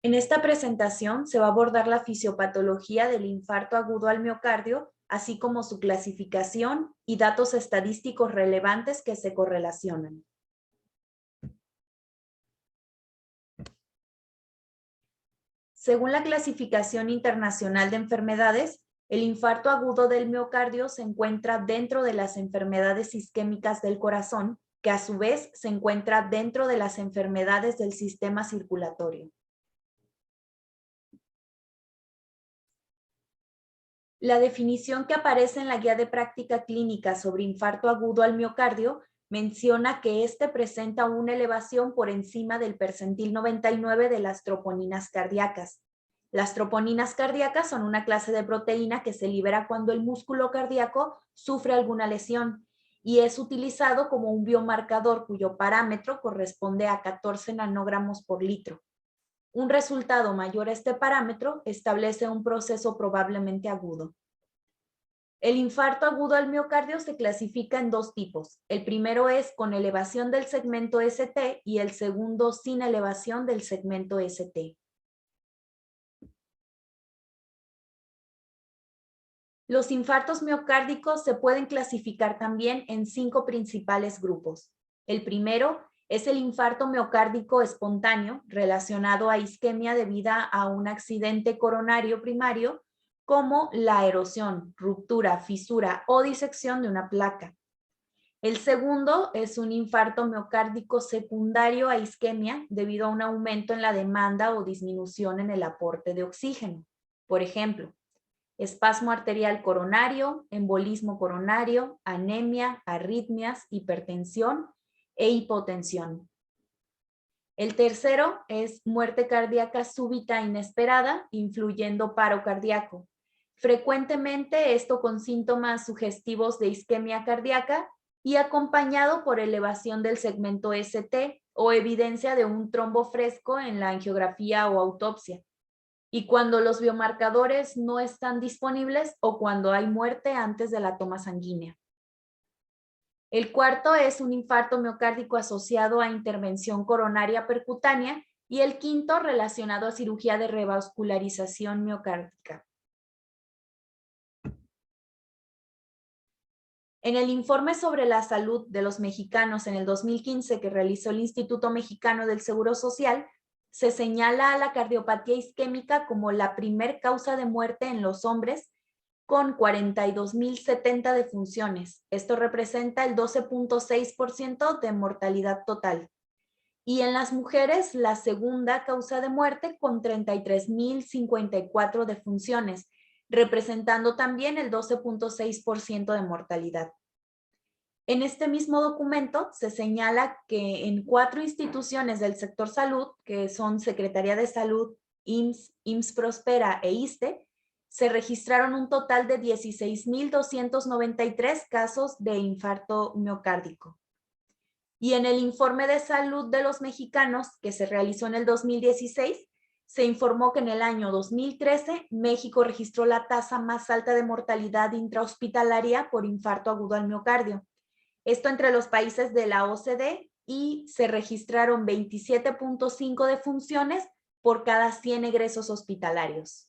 En esta presentación se va a abordar la fisiopatología del infarto agudo al miocardio, así como su clasificación y datos estadísticos relevantes que se correlacionan. Según la Clasificación Internacional de Enfermedades, el infarto agudo del miocardio se encuentra dentro de las enfermedades isquémicas del corazón, que a su vez se encuentra dentro de las enfermedades del sistema circulatorio. La definición que aparece en la guía de práctica clínica sobre infarto agudo al miocardio menciona que este presenta una elevación por encima del percentil 99 de las troponinas cardíacas. Las troponinas cardíacas son una clase de proteína que se libera cuando el músculo cardíaco sufre alguna lesión y es utilizado como un biomarcador cuyo parámetro corresponde a 14 nanogramos por litro. Un resultado mayor a este parámetro establece un proceso probablemente agudo. El infarto agudo al miocardio se clasifica en dos tipos. El primero es con elevación del segmento ST y el segundo sin elevación del segmento ST. Los infartos miocárdicos se pueden clasificar también en 5 principales grupos. El primero es el infarto miocárdico espontáneo relacionado a isquemia debida a un accidente coronario primario como la erosión, ruptura, fisura o disección de una placa. El segundo es un infarto miocárdico secundario a isquemia debido a un aumento en la demanda o disminución en el aporte de oxígeno. Por ejemplo, espasmo arterial coronario, embolismo coronario, anemia, arritmias, hipertensión e hipotensión. El tercero es muerte cardíaca súbita inesperada, influyendo paro cardíaco. Frecuentemente esto con síntomas sugestivos de isquemia cardíaca y acompañado por elevación del segmento ST o evidencia de un trombo fresco en la angiografía o autopsia. Y cuando los biomarcadores no están disponibles o cuando hay muerte antes de la toma sanguínea. El cuarto es un infarto miocárdico asociado a intervención coronaria percutánea y el quinto relacionado a cirugía de revascularización miocárdica. En el informe sobre la salud de los mexicanos en el 2015 que realizó el Instituto Mexicano del Seguro Social, se señala a la cardiopatía isquémica como la primer causa de muerte en los hombres con 42.070 defunciones. Esto representa el 12.6% de mortalidad total. Y en las mujeres, la segunda causa de muerte con 33.054 defunciones, representando también el 12.6% de mortalidad. En este mismo documento se señala que en 4 instituciones del sector salud, que son Secretaría de Salud, IMSS, IMSS Prospera e ISSSTE, se registraron un total de 16.293 casos de infarto miocárdico. Y en el informe de salud de los mexicanos que se realizó en el 2016, se informó que en el año 2013 México registró la tasa más alta de mortalidad intrahospitalaria por infarto agudo al miocardio. Esto entre los países de la OCDE y se registraron 27.5 defunciones por cada 100 egresos hospitalarios.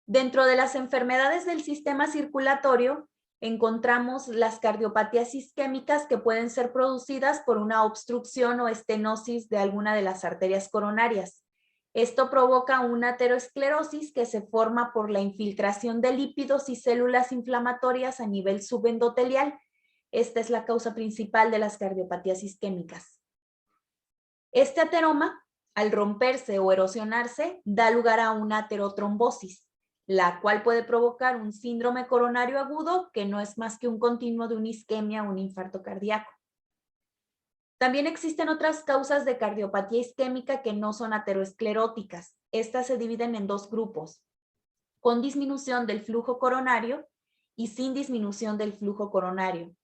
Dentro de las enfermedades del sistema circulatorio, encontramos las cardiopatías isquémicas que pueden ser producidas por una obstrucción o estenosis de alguna de las arterias coronarias. Esto provoca una aterosclerosis que se forma por la infiltración de lípidos y células inflamatorias a nivel subendotelial. Esta es la causa principal de las cardiopatías isquémicas. Este ateroma, al romperse o erosionarse, da lugar a una aterotrombosis, la cual puede provocar un síndrome coronario agudo que no es más que un continuo de una isquemia o un infarto cardíaco. También existen otras causas de cardiopatía isquémica que no son ateroscleróticas. Estas se dividen en 2 grupos, con disminución del flujo coronario y sin disminución del flujo coronario.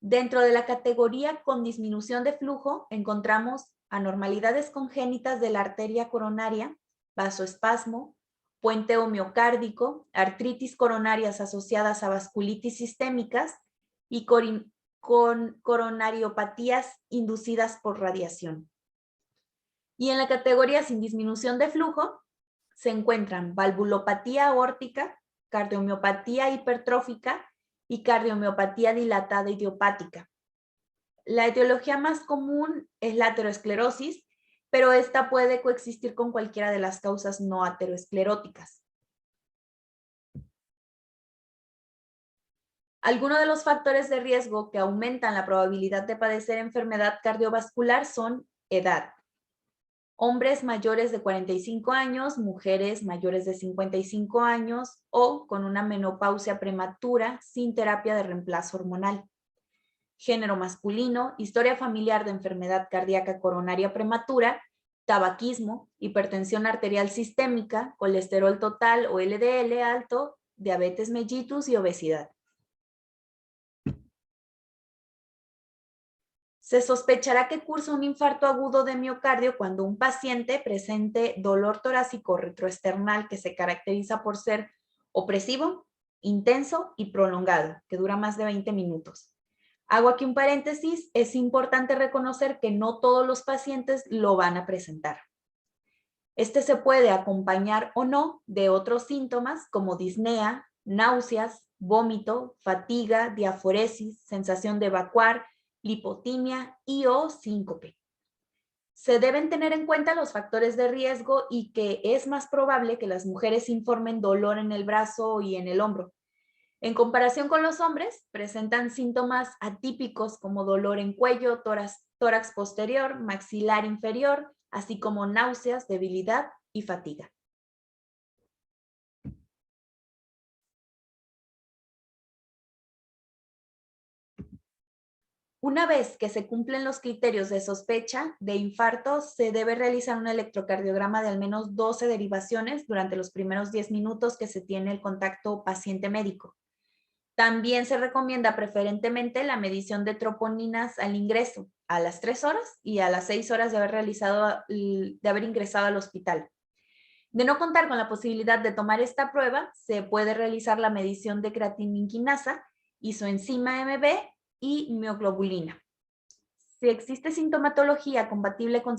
Dentro de la categoría con disminución de flujo encontramos anormalidades congénitas de la arteria coronaria, vasoespasmo, puenteo miocárdico, artritis coronarias asociadas a vasculitis sistémicas y con coronariopatías inducidas por radiación. Y en la categoría sin disminución de flujo se encuentran valvulopatía aórtica, cardiomiopatía hipertrófica y cardiomiopatía dilatada idiopática. La etiología más común es la aterosclerosis, pero esta puede coexistir con cualquiera de las causas no ateroscleróticas. Algunos de los factores de riesgo que aumentan la probabilidad de padecer enfermedad cardiovascular son edad. Hombres mayores de 45 años, mujeres mayores de 55 años o con una menopausia prematura sin terapia de reemplazo hormonal. Género masculino, historia familiar de enfermedad cardíaca coronaria prematura, tabaquismo, hipertensión arterial sistémica, colesterol total o LDL alto, diabetes mellitus y obesidad. Se sospechará que cursa un infarto agudo de miocardio cuando un paciente presente dolor torácico retroesternal que se caracteriza por ser opresivo, intenso y prolongado, que dura más de 20 minutos. Hago aquí un paréntesis, es importante reconocer que no todos los pacientes lo van a presentar. Este se puede acompañar o no de otros síntomas como disnea, náuseas, vómito, fatiga, diaforesis, sensación de evacuar, lipotimia y o síncope. Se deben tener en cuenta los factores de riesgo y que es más probable que las mujeres informen dolor en el brazo y en el hombro. En comparación con los hombres, presentan síntomas atípicos como dolor en cuello, tórax posterior, maxilar inferior, así como náuseas, debilidad y fatiga. Una vez que se cumplen los criterios de sospecha de infarto, se debe realizar un electrocardiograma de al menos 12 derivaciones durante los primeros 10 minutos que se tiene el contacto paciente-médico. También se recomienda preferentemente la medición de troponinas al ingreso, a las 3 horas y a las 6 horas de haber ingresado al hospital. De no contar con la posibilidad de tomar esta prueba, se puede realizar la medición de creatinina, isoenzima MB y mioglobulina. Si existe sintomatología compatible con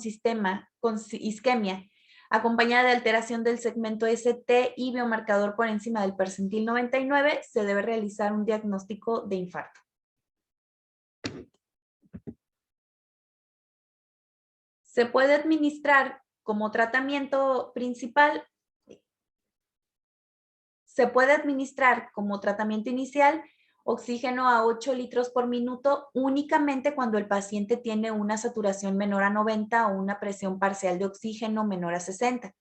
isquemia, acompañada de alteración del segmento ST y biomarcador por encima del percentil 99, se debe realizar un diagnóstico de infarto. Se puede administrar como tratamiento principal, inicial oxígeno a 8 litros por minuto únicamente cuando el paciente tiene una saturación menor a 90 o una presión parcial de oxígeno menor a 60.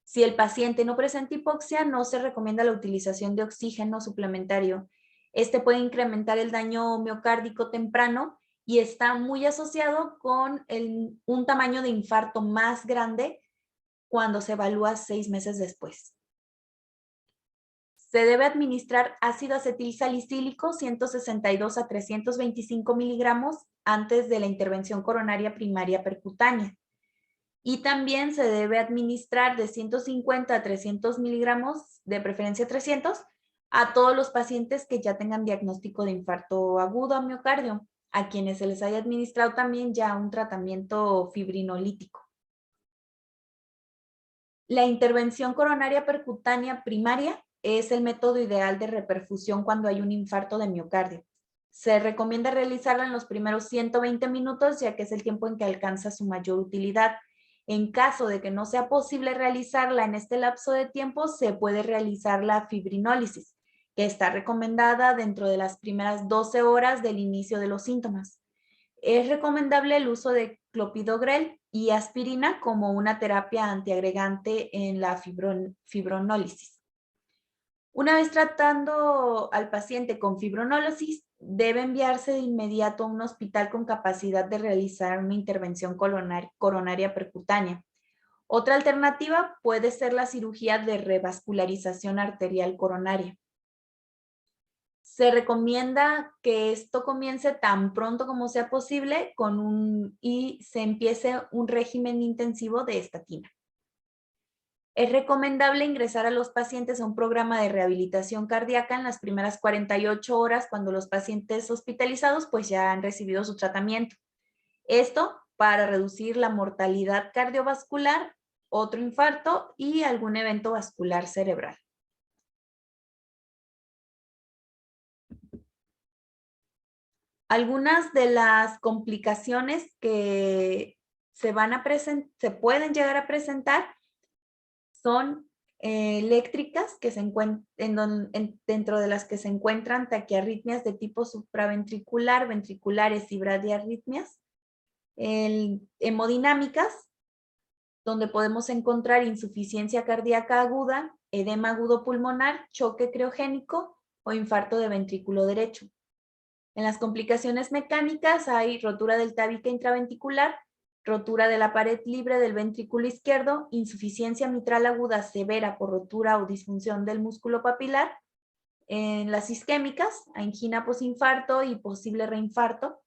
Si el paciente no presenta hipoxia, no se recomienda la utilización de oxígeno suplementario. Este puede incrementar el daño miocárdico temprano y está muy asociado con un tamaño de infarto más grande cuando se evalúa 6 meses después. Se debe administrar ácido acetilsalicílico 162 a 325 miligramos antes de la intervención coronaria primaria percutánea. Y también se debe administrar de 150 a 300 miligramos, de preferencia 300, a todos los pacientes que ya tengan diagnóstico de infarto agudo a miocardio, a quienes se les haya administrado también ya un tratamiento fibrinolítico. La intervención coronaria percutánea primaria es el método ideal de reperfusión cuando hay un infarto de miocardio. Se recomienda realizarla en los primeros 120 minutos, ya que es el tiempo en que alcanza su mayor utilidad. En caso de que no sea posible realizarla en este lapso de tiempo, se puede realizar la fibrinólisis, que está recomendada dentro de las primeras 12 horas del inicio de los síntomas. Es recomendable el uso de clopidogrel y aspirina como una terapia antiagregante en la fibronólisis. Una vez tratando al paciente con fibronólisis, debe enviarse de inmediato a un hospital con capacidad de realizar una intervención coronaria percutánea. Otra alternativa puede ser la cirugía de revascularización arterial coronaria. Se recomienda que esto comience tan pronto como sea posible y se empiece un régimen intensivo de estatina. Es recomendable ingresar a los pacientes a un programa de rehabilitación cardíaca en las primeras 48 horas cuando los pacientes hospitalizados pues ya han recibido su tratamiento. Esto para reducir la mortalidad cardiovascular, otro infarto y algún evento vascular cerebral. Algunas de las complicaciones que se pueden llegar a presentar son eléctricas, que dentro de las que se encuentran taquiarritmias de tipo supraventricular, ventriculares y bradiarritmias, hemodinámicas, donde podemos encontrar insuficiencia cardíaca aguda, edema agudo pulmonar, choque criogénico o infarto de ventrículo derecho. En las complicaciones mecánicas hay rotura del tabique intraventricular, rotura de la pared libre del ventrículo izquierdo, insuficiencia mitral aguda severa por rotura o disfunción del músculo papilar. En las isquémicas, angina posinfarto y posible reinfarto.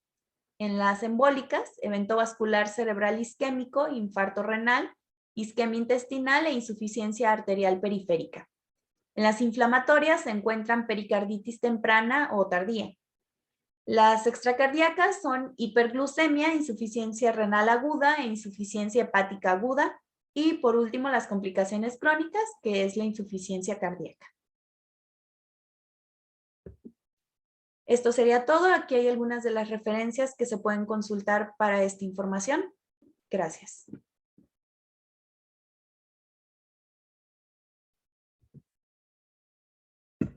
En las embólicas, evento vascular cerebral isquémico, infarto renal, isquemia intestinal e insuficiencia arterial periférica. En las inflamatorias se encuentran pericarditis temprana o tardía. Las extracardíacas son hiperglucemia, insuficiencia renal aguda e insuficiencia hepática aguda. Y por último, las complicaciones crónicas, que es la insuficiencia cardíaca. Esto sería todo. Aquí hay algunas de las referencias que se pueden consultar para esta información. Gracias.